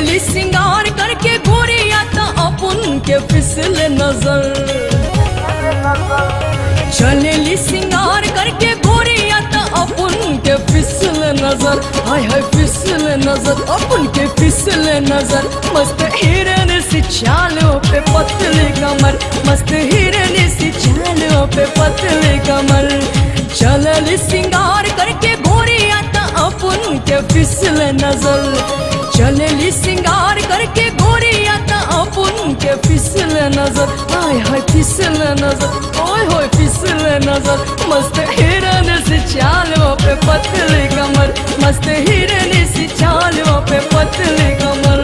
चलेली सिंगार करके गोरिया त अपन के फिसल नजर। चलेली सिंगार करके गोरिया त अपन के फिसल नजर। हाय हाय फिसल नजर, अपन के फिसल नजर। मस्त हिरन सी चालों पे पतली कमर, मस्त हिरन सी चालों पे पतली कमर। चलेली सिंगार करके गोरिया त अपन के फिसल नजर। चलेली सिंगार करके गोरिया त अपन के फिसल नजर। हाय हाय फिसल नजर, ओए होए फिसल नजर। मस्त हिरन सी चालों पे पतली कमर, मस्त हिरन सी चालों पे पतली कमर।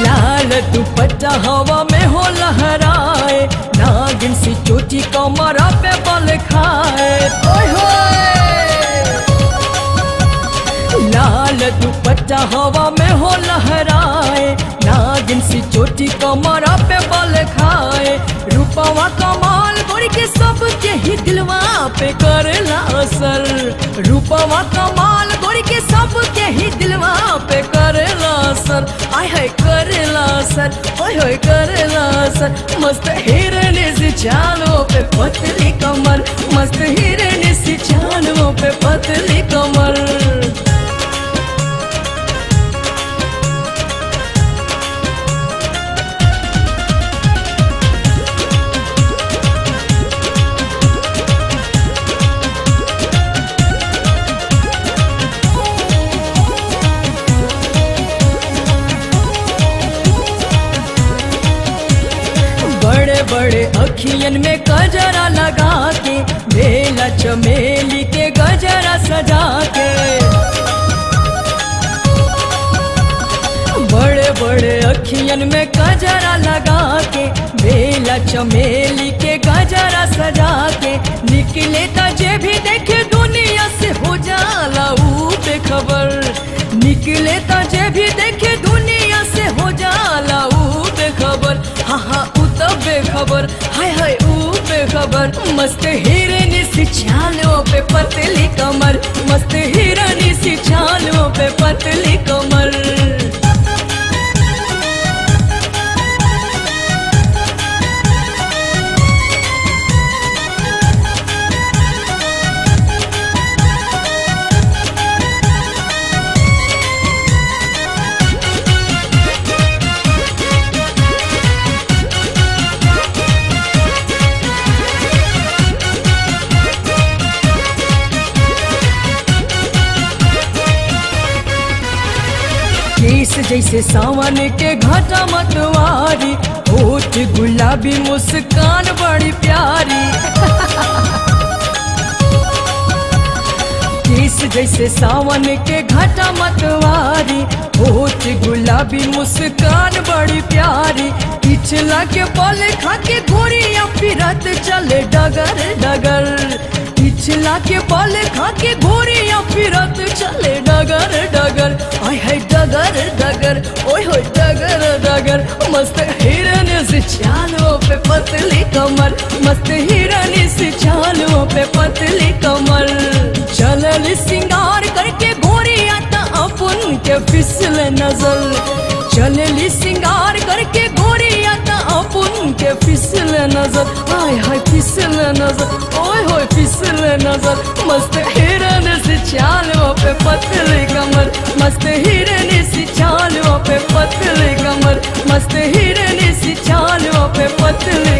लाल दुपट्टा हवा में हो लहराए, नागिन सी चोटी कमरा पे बल खाए। ओए होए लाल दुपट्टा हवा में हो लहराए, नागिन सी चोटी कमरा पे बल खाए। रूपवा कमाल गोरी के सबके ही दिलवा पे करेला असर। रूपवा कमाल गोरी के सबके ही दिलवा पे करेला असर। आय हाय करेला असर, ओए होए करेला असर। मस्त हिरन सी चालों पे पतली कमर, मस्त हिरन सी चालों पे पतली कमर। बड़े बड़े अखियन में गजरा लगा के, बेला चमेली के गजरा सजा के। बड़े बड़े अखियन में गजरा लगा के, बेला चमेली के गजरा सजा के। निकले जे भी देखे दुनिया से हो जाला ऊ बेखबर। निकले जे भी देखे दुनिया से हो जाला ऊ बेखबर। हाँ हाँ बेखबर, हाय हाय ऊ बेखबर। मस्त हिरन सी चालों पे पतली कमर, मस्त हिरन सी चालों पे पतली कमर। केस जैसे सावन के घाटा मतवारी, होठ गुलाबी मुस्कान बड़ी प्यारी। केस जैसे सावन के घाटा मतवारी, होठ गुलाबी मुस्कान बड़ी प्यारी। पिछला के पल खा के गोरिया फिरत चले डगर डगर। पिछला के पल खा के गोरिया फिरत चले डगर डगर। आय हाय डगर डगर, ओए होए डगर डगर। मस्त हिरन सी चालों पे पतली कमर, मस्त हिरन सी चालों पे पतली कमर। चलल सिंगार करके गोरिया त अपन के फिसल नजर। चलेली सिंगार करके गोरिया त अपन के फिसल नजर। हाय हाय फिसल नजर, ओए होए फिसल नजर। मस्त हिरन सी चालों पे पतली कमर, मस्त हिरन सी चालों पे पतली कमर, मस्त हिरन सी चालों पे पतली